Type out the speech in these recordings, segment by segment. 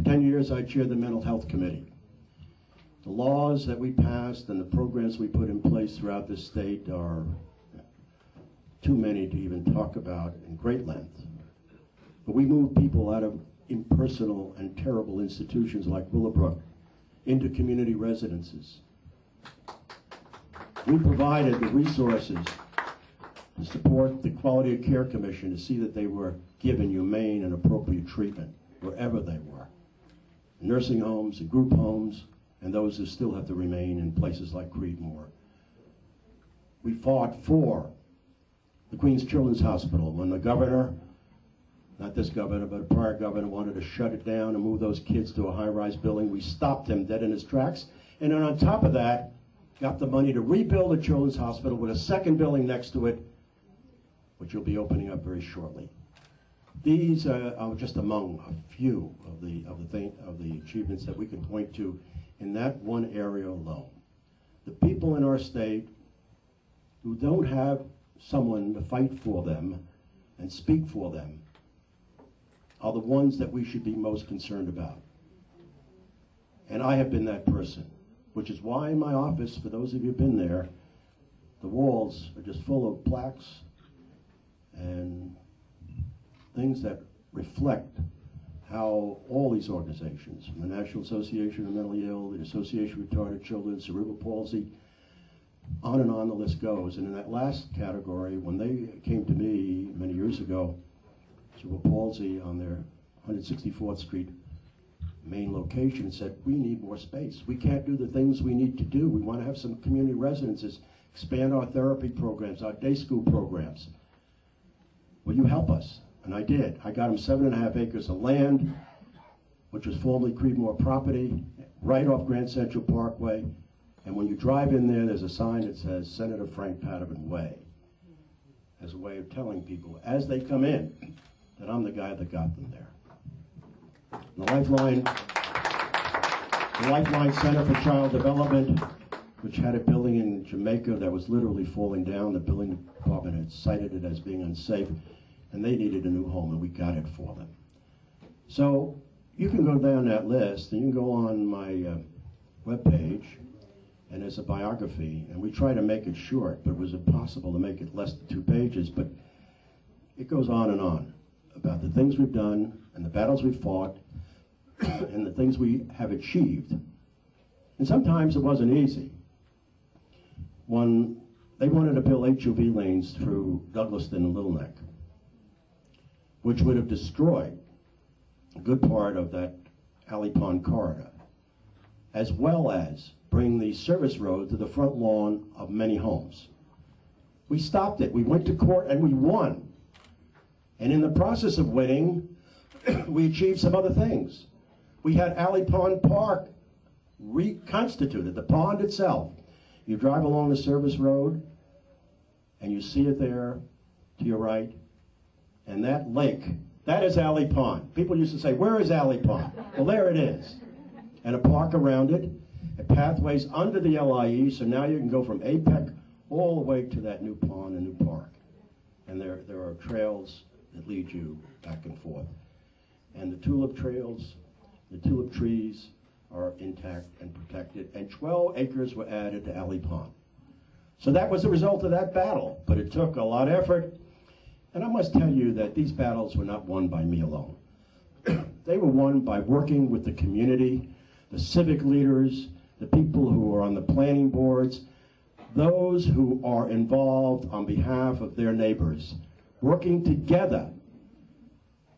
10 years, I chaired the Mental Health Committee. The laws that we passed and the programs we put in place throughout this state are too many to even talk about in great length. But we moved people out of impersonal and terrible institutions like Willowbrook into community residences. We provided the resources to support the Quality of Care Commission to see that they were given humane and appropriate treatment wherever they were. Nursing homes and group homes, and those who still have to remain in places like Creedmoor. We fought for the Queens Children's Hospital when the governor, not this governor, but a prior governor, wanted to shut it down and move those kids to a high-rise building. We stopped him dead in his tracks, and then on top of that, got the money to rebuild the Children's Hospital with a second building next to it, which will be opening up very shortly. These are just among a few of the achievements that we can point to in that one area alone. The people in our state who don't have someone to fight for them and speak for them are the ones that we should be most concerned about. And I have been that person, which is why in my office, for those of you who've been there, the walls are just full of plaques and things that reflect how all these organizations, from the National Association of Mentally Ill, the Association of Retarded Children, Cerebral Palsy, on the list goes. And in that last category, when they came to me many years ago, Cerebral Palsy on their 164th Street main location said, we need more space. We can't do the things we need to do. We want to have some community residences, expand our therapy programs, our day school programs. Will you help us? And I did. I got them 7.5 acres of land, which was formerly Creedmoor property, right off Grand Central Parkway. And when you drive in there, there's a sign that says Senator Frank Padavan Way, as a way of telling people, as they come in, that I'm the guy that got them there. The Lifeline Center for Child Development, which had a building in Jamaica that was literally falling down. The building department had cited it as being unsafe, and they needed a new home, and we got it for them. So you can go down that list, and you can go on my webpage, and there's a biography, and we try to make it short, but it was impossible to make it less than 2 pages, but it goes on about the things we've done, and the battles we've fought, and the things we have achieved. And sometimes it wasn't easy. When they wanted to build HOV lanes through Douglaston and Little Neck, which would have destroyed a good part of that Alley Pond corridor, as well as bring the service road to the front lawn of many homes. We stopped it. We went to court and we won. And in the process of winning, we achieved some other things. We had Alley Pond Park reconstituted, the pond itself. You drive along the service road and you see it there to your right. And that lake, that is Alley Pond. People used to say, where is Alley Pond? Well, there it is. And a park around it, and pathways under the LIE, so now you can go from APEC all the way to that new pond and new park. And there are trails that lead you back and forth. And the tulip trails, the tulip trees are intact and protected, and 12 acres were added to Alley Pond. So that was the result of that battle, but it took a lot of effort. And I must tell you that these battles were not won by me alone. They were won by working with the community, the civic leaders, the people who are on the planning boards, those who are involved on behalf of their neighbors, working together,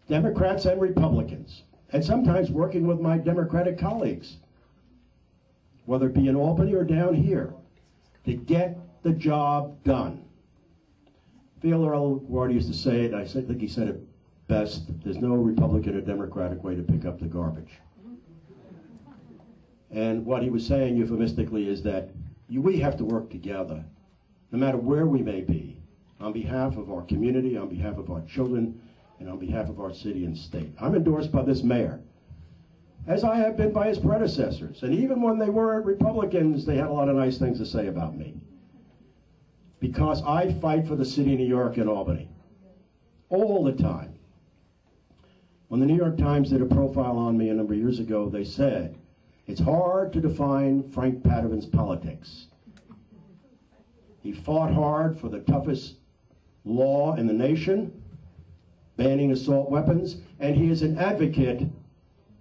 Democrats and Republicans, and sometimes working with my Democratic colleagues, whether it be in Albany or down here, to get the job done. Theodore LaGuardia used to say it, I think he said it best, there's no Republican or Democratic way to pick up the garbage. And what he was saying euphemistically is that we have to work together, no matter where we may be, on behalf of our community, on behalf of our children, and on behalf of our city and state. I'm endorsed by this mayor, as I have been by his predecessors. And even when they weren't Republicans, they had a lot of nice things to say about me. Because I fight for the city of New York and Albany, all the time. When the New York Times did a profile on me a number of years ago, they said, it's hard to define Frank Padavan's politics. He fought hard for the toughest law in the nation, banning assault weapons, and he is an advocate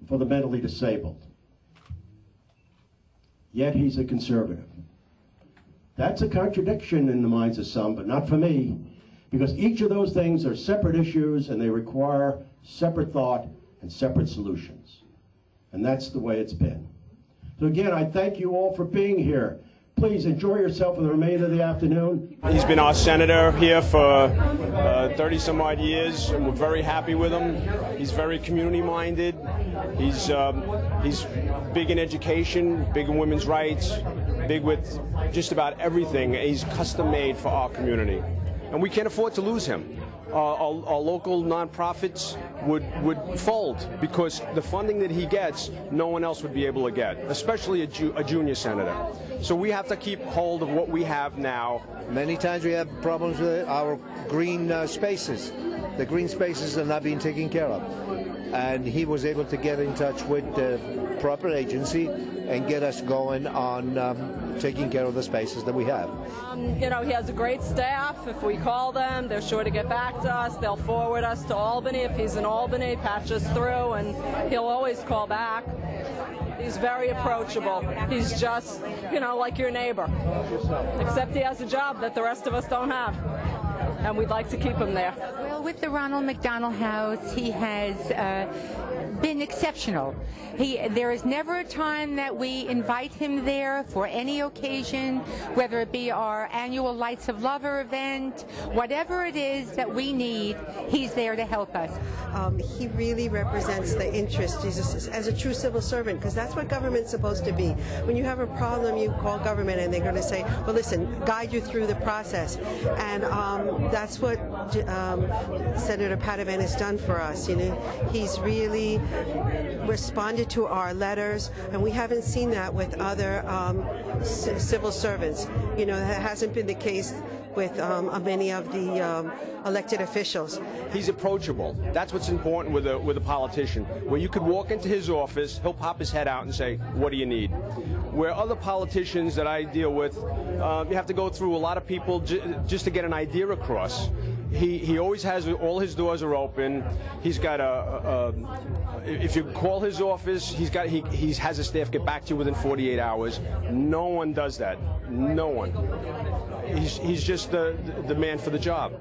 for the mentally disabled. Yet he's a conservative. That's a contradiction in the minds of some, but not for me, because each of those things are separate issues and they require separate thought and separate solutions. And that's the way it's been. So again, I thank you all for being here. Please enjoy yourself for the remainder of the afternoon. He's been our senator here for 30 some odd years, and we're very happy with him. He's very community minded. He's big in education, big in women's rights, big with just about everything. He's custom made for our community, and we can't afford to lose him. Our local nonprofits would fold because the funding that he gets, no one else would be able to get, especially a junior senator. So we have to keep hold of what we have now. Many times we have problems with our green spaces. The green spaces are not being taken care of. And he was able to get in touch with the proper agency and get us going on taking care of the spaces that we have. You know, he has a great staff. If we call them, they're sure to get back to us. They'll forward us to Albany. If he's in Albany, patch us through, and he'll always call back. He's very approachable. He's just, you know, like your neighbor. Except he has a job that the rest of us don't have. And we'd like to keep him there. Well, with the Ronald McDonald House, he has been exceptional. There is never a time that we invite him there for any occasion, whether it be our annual Lights of Lover event, whatever it is that we need, he's there to help us. He really represents the interest as a true civil servant, because that's what government's supposed to be. When you have a problem, you call government and they're going to say, well, listen, guide you through the process. And that's what Senator Padavan has done for us. You know, he's really responded to our letters, and we haven't seen that with other civil servants. You know, that hasn't been the case with many of the elected officials. He's approachable. That's what's important with a politician. Where you could walk into his office, he'll pop his head out and say, what do you need? Where other politicians that I deal with, you have to go through a lot of people just to get an idea across. He always has, all his doors are open. He's got if you call his office, he has a staff get back to you within 48 hours. No one does that. No one. He's just the man for the job.